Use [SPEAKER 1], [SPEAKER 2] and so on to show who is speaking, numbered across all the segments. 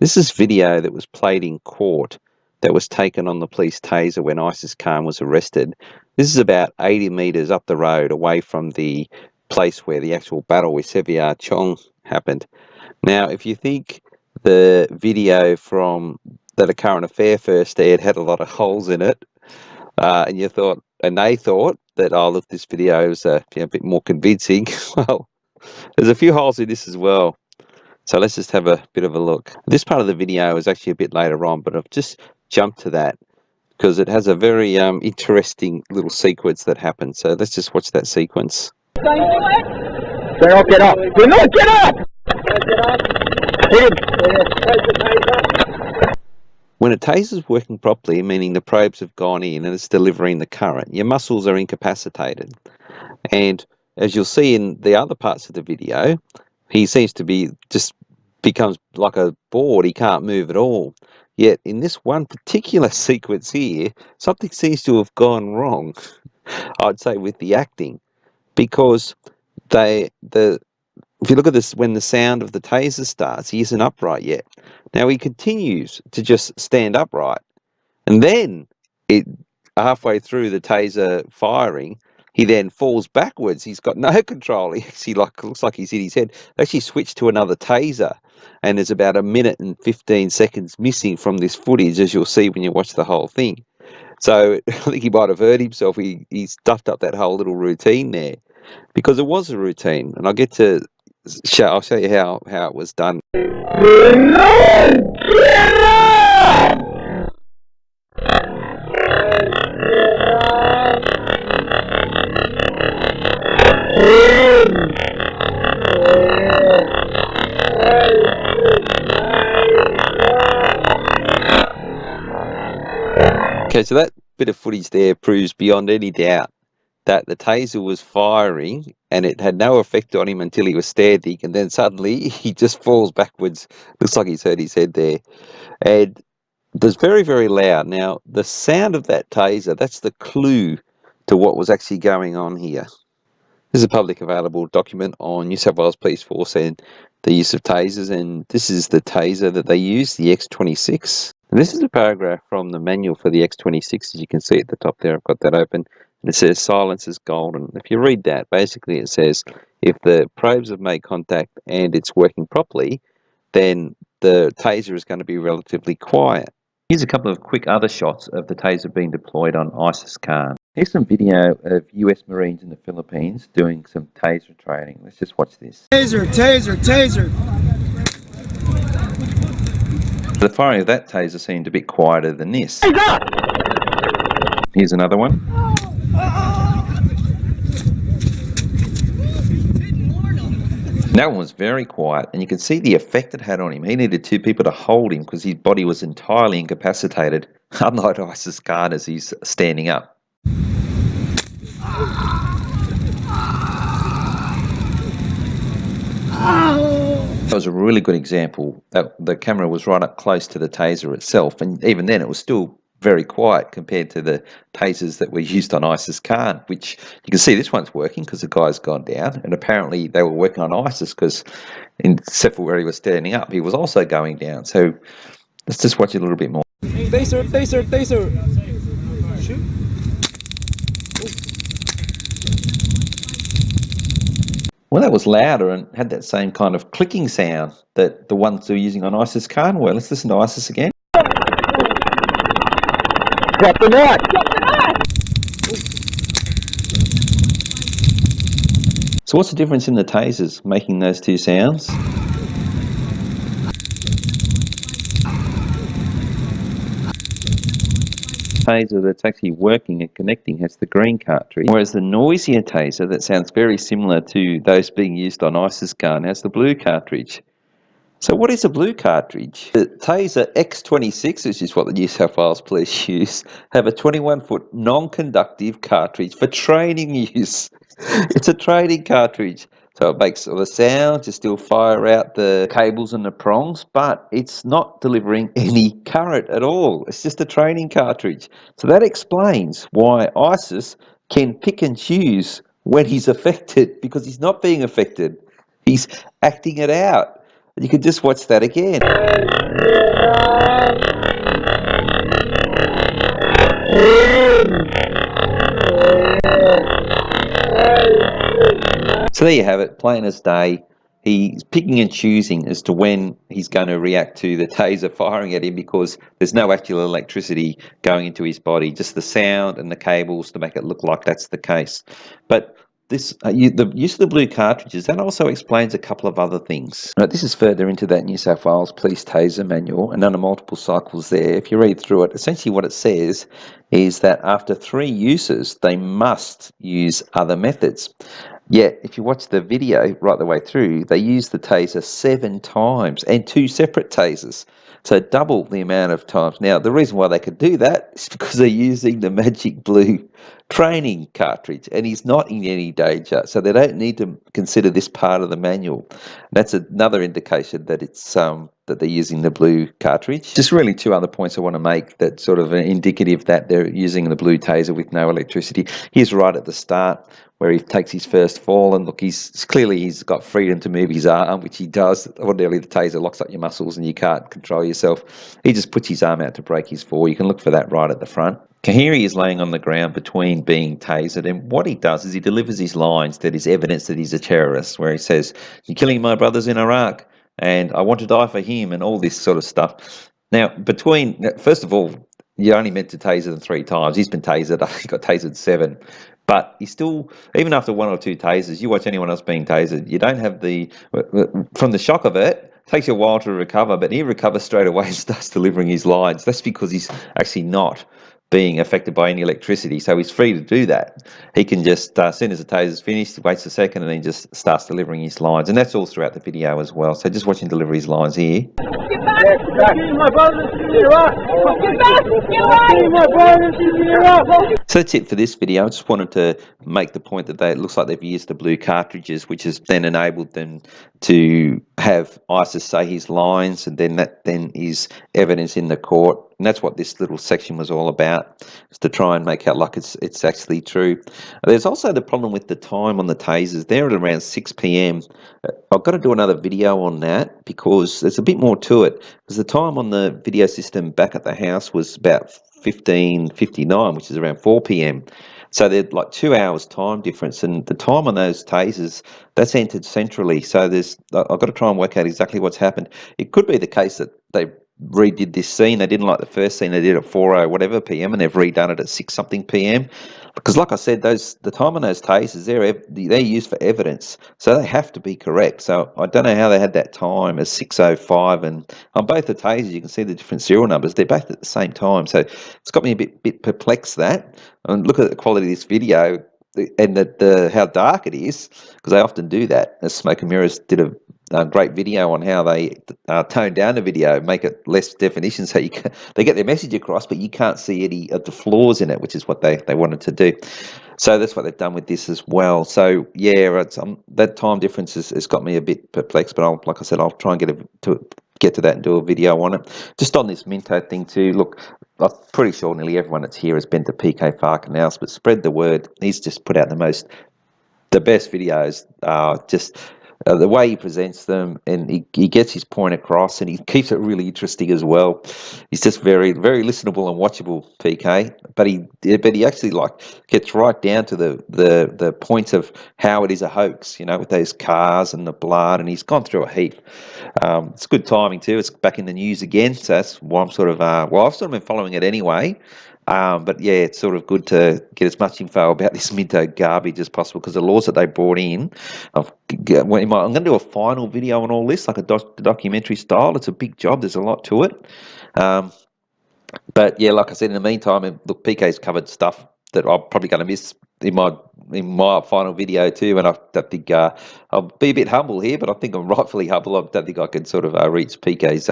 [SPEAKER 1] This is video that was played in court that was taken on the police taser when ISIS Khan was arrested. This is about 80 metres up the road away from the place where the actual battle with Sevier Chong happened. Now, if you think the video from that A Current Affair first aired had a lot of holes in it, and they thought that, oh look, this video is a bit more convincing. Well, there's a few holes in this as well. So let's just have a bit of a look. This part of the video is actually a bit later on, but I've just jumped to that because it has a very interesting little sequence that happens. So let's just watch that sequence.
[SPEAKER 2] Don't do it. Do not get up. Do not get up.
[SPEAKER 1] When a taser is working properly, meaning the probes have gone in and it's delivering the current, your muscles are incapacitated. And as you'll see in the other parts of the video, he seems to be just becomes like a board. He can't move at all. Yet in this one particular sequence here, something seems to have gone wrong, I'd say, with the acting, because if you look at this, when the sound of the taser starts, he isn't upright yet. Now he continues to just stand upright, and then halfway through the taser firing, he then falls backwards. He's got no control. He actually looks like he's hit his head. They actually switched to another taser, and there's about 1 minute and 15 seconds missing from this footage, as you'll see when you watch the whole thing. So I think he might have hurt himself. He stuffed up that whole little routine there, because it was a routine, and I'll show you how it was done. Okay, so that bit of footage there proves beyond any doubt that the taser was firing and it had no effect on him until he was standing, and then suddenly he just falls backwards. Looks like he's hurt his head there. And it was very, very loud. Now, the sound of that taser, that's the clue to what was actually going on here. This is a public available document on New South Wales Police Force and the use of tasers, and this is the taser that they use, the X26. And this is a paragraph from the manual for the X26, as you can see at the top there. I've got that open, and it says silence is golden. If you read that, basically it says if the probes have made contact and it's working properly, then the taser is going to be relatively quiet. Here's a couple of quick other shots of the taser being deployed on ISIS Khan. Here's some video of US Marines in the Philippines doing some taser training. Let's just watch this.
[SPEAKER 3] Taser, taser, taser.
[SPEAKER 1] The firing of that taser seemed a bit quieter than this. Here's another one. That one was very quiet, and you can see the effect it had on him. He needed 2 people to hold him because his body was entirely incapacitated, unlike ISIS Khan as he's standing up. That was a really good example. The camera was right up close to the taser itself, and even then it was still very quiet compared to the tasers that were used on ISIS Khan, which you can see this one's working because the guy's gone down, and apparently they were working on ISIS because except for where he was standing up, he was also going down. So let's just watch it a little bit more.
[SPEAKER 3] Taser, taser, taser. Shoot.
[SPEAKER 1] Well, that was louder and had that same kind of clicking sound that the ones who were using on ISIS Khan were. Let's listen to ISIS again.
[SPEAKER 2] Drop the knife.
[SPEAKER 1] So what's the difference in the tasers making those 2 sounds? Taser that's actually working and connecting has the green cartridge, whereas the noisier taser that sounds very similar to those being used on ISIS Khan has the blue cartridge. So what is a blue cartridge? The Taser X26, which is what the New South Wales Police use, have a 21-foot non-conductive cartridge for training use. It's a training cartridge. So it makes all the sound to still fire out the cables and the prongs, but it's not delivering any current at all. It's just a training cartridge. So that explains why ISIS can pick and choose when he's affected, because he's not being affected. He's acting it out. You can just watch that again. So there you have it, plain as day. He's picking and choosing as to when he's going to react to the taser firing at him because there's no actual electricity going into his body, just the sound and the cables to make it look like that's the case. But this, the use of the blue cartridges, that also explains a couple of other things. Right, this is further into that New South Wales Police Taser manual, and under multiple cycles there, if you read through it, essentially what it says is that after 3 uses, they must use other methods. Yet, if you watch the video right the way through, they use the taser 7 times and 2 separate tasers. So double the amount of times. Now, the reason why they could do that is because they're using the magic blue training cartridge and he's not in any danger. So they don't need to consider this part of the manual. That's another indication that it's that they're using the blue cartridge. Just really 2 other points I want to make that sort of indicative that they're using the blue taser with no electricity. Here's right at the start where he takes his first fall, and look, he's got freedom to move his arm, which he does. Ordinarily, the taser locks up your muscles and you can't control yourself. He just puts his arm out to break his fall. You can look for that right at the front. Kahiri is laying on the ground between being tasered, and what he does is he delivers his lines that is evidence that he's a terrorist, where he says, "You're killing my brothers in Iraq, and I want to die for him," and all this sort of stuff. Now, first of all, you're only meant to taser them 3 times. He's been tasered. He got tasered 7. But he still, even after 1 or 2 tasers, you watch anyone else being tasered, you don't have from the shock of it takes you a while to recover, but he recovers straight away and starts delivering his lines. That's because he's actually not being affected by any electricity, so he's free to do that. He can just, as soon as the taser's finished, he waits a second and then just starts delivering his lines, and that's all throughout the video as well. So just watching deliver his lines here.
[SPEAKER 2] Get back! My brothers in Iraq! Get back! Get away! My brothers in Iraq!
[SPEAKER 1] So that's it for this video. I just wanted to make the point that it looks like they've used the blue cartridges, which has then enabled them to have ISIS say his lines, and then that then is evidence in the court. And that's what this little section was all about, is to try and make out like it's actually true. There's also the problem with the time on the tasers. They're at around 6 p.m. I've got to do another video on that because there's a bit more to it. Because the time on the video system back at the house was about 15:59, which is around 4 p.m. So they're like 2 hours time difference, and the time on those tasers, that's entered centrally. So I've got to try and work out exactly what's happened. It could be the case that they redid this scene. They didn't like the first scene. They did it at 4 whatever p.m. and they've redone it at 6 something p.m. Because, like I said, the time on those tasers, they're used for evidence, so they have to be correct. So I don't know how they had that time as 6:05, and on both the tasers you can see the different serial numbers. They're both at the same time, so it's got me a bit perplexed. That, and look at the quality of this video and how dark it is, because they often do that. As Smoke and Mirrors did a great video on how they tone down the video, make it less definition, so they get their message across, but you can't see any of the flaws in it, which is what they wanted to do. So that's what they've done with this as well. So yeah, that time difference has got me a bit perplexed, but like I said, I'll try and get to that and do a video on it. Just on this Minto thing too, look, I'm pretty sure nearly everyone that's here has been to PK Farkin House, but spread the word. He's just put out the best videos, the way he presents them, and he gets his point across, and he keeps it really interesting as well. He's just very, very listenable and watchable, PK. But he actually gets right down to the point of how it is a hoax, with those cars and the blood, and he's gone through a heap. It's good timing too. It's back in the news again, so that's why I'm sort of I've sort of been following it anyway. But yeah, it's sort of good to get as much info about this Minto garbage as possible, because the laws that they brought in, I'm going to do a final video on all this, like a documentary style. It's a big job. There's a lot to it. But yeah, like I said, in the meantime, look, PK's covered stuff that I'm probably going to miss in my final video too, and I don't think I'll be a bit humble here, but I think I'm rightfully humble. I don't think I can sort of reach PK's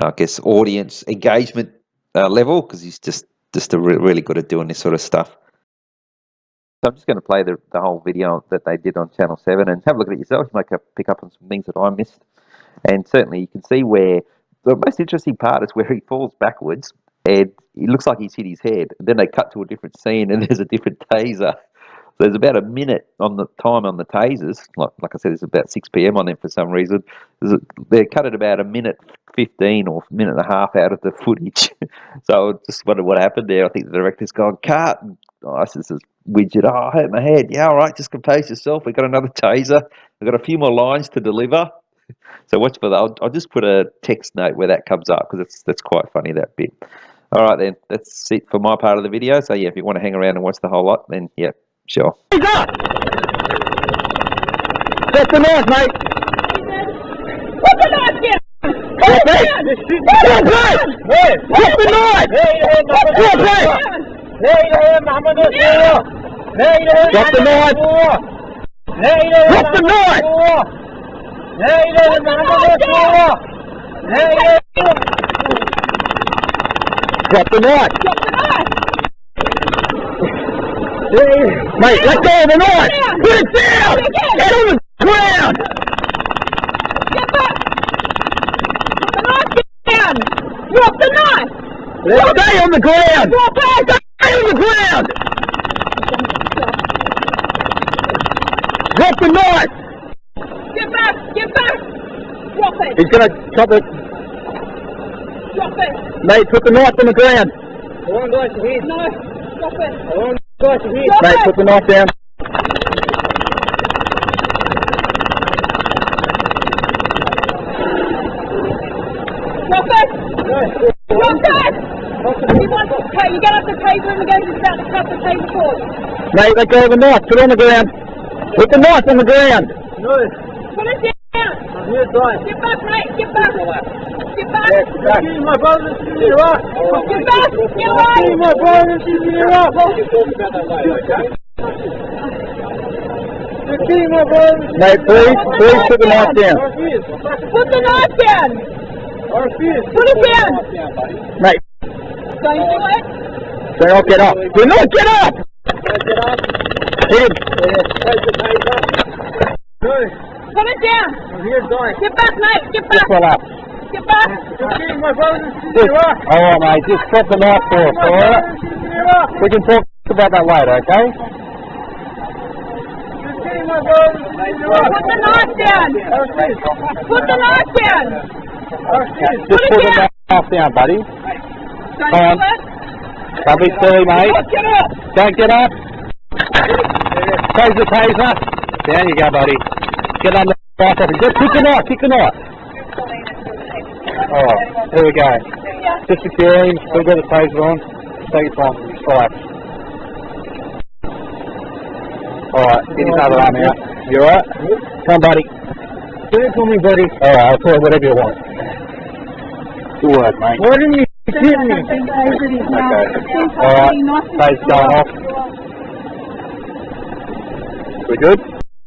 [SPEAKER 1] I guess audience engagement level, because he's just really good at doing this sort of stuff. So I'm just going to play the whole video that they did on Channel 7 and have a look at it yourself. You might pick up on some things that I missed, and certainly you can see where the most interesting part is where he falls backwards and it looks like he's hit his head. Then they cut to a different scene and there's a different taser. there's about a minute on the time on the tasers. Like I said, it's about 6 p.m. on them for some reason. They're cut at about a minute 15 or minute and a half out of the footage. So I just wondered what happened there. I think the director's gone, cut. I says, widget, I hurt my head. Yeah, all right, just compose yourself. We've got another taser. We've got a few more lines to deliver. So watch for that. I'll just put a text note where that comes up because that's quite funny, that bit. All right, then. That's it for my part of the video. So, yeah, if you want to hang around and watch the whole lot, then, yeah, sure.
[SPEAKER 2] He's up! Set the knife, mate! Put the knife down! Put it down! Put the knife! Put the knife! Put the knife! Drop the knife! Drop the knife! Mate, let go of the knife! Put it down! Get on the ground!
[SPEAKER 4] Get back! Put the knife down! Drop the knife!
[SPEAKER 2] Stay on the ground!
[SPEAKER 4] Drop it!
[SPEAKER 2] Stay on the ground! Drop the knife!
[SPEAKER 4] Get back! Get back! Drop it!
[SPEAKER 2] He's gonna chop it.
[SPEAKER 4] Drop it!
[SPEAKER 2] Mate, put the knife on the ground.
[SPEAKER 4] No! Drop it! Drop
[SPEAKER 2] Mate,
[SPEAKER 4] it!
[SPEAKER 2] put the knife down.
[SPEAKER 4] Drop it! Drop it! You want to pay, you get up the taser and we're going to start to cut the taser cord.
[SPEAKER 2] Mate, let go of the knife. Put it on the ground. Put the knife on the ground.
[SPEAKER 4] Put it down! Get back, mate! Get back! Get back!
[SPEAKER 2] My brother,
[SPEAKER 4] Get back! Get away!
[SPEAKER 2] my brother, Mate, please put the knife down.
[SPEAKER 4] Put the knife down! Put it down!
[SPEAKER 2] Mate,
[SPEAKER 4] Don't do it!
[SPEAKER 2] do not get up. Do not get up! Hit him.
[SPEAKER 4] Put it down! Get back, mate! Get back!
[SPEAKER 2] Just up.
[SPEAKER 4] Get back!
[SPEAKER 2] Alright, mate, just drop the knife for us, alright? We can talk about that later, okay?
[SPEAKER 4] Put the knife down! Put the knife down!
[SPEAKER 2] Just put the knife down, buddy.
[SPEAKER 4] Don't
[SPEAKER 2] Come on.
[SPEAKER 4] do it!
[SPEAKER 2] Don't be silly, mate.
[SPEAKER 4] Get up!
[SPEAKER 2] Don't get up. Close the taser. Down you go, buddy. Get on the knife. Just kick the knife, kick the knife. Alright, here we go. Just secure him. Still got the taser on. Take your time. Relax. Alright, get his other arm out. You alright? Come on, buddy. Do it for me, buddy. Alright, I'll call it whatever you want. Good work, mate. Why didn't you hit me? Okay. Alright, taser's going off. We good?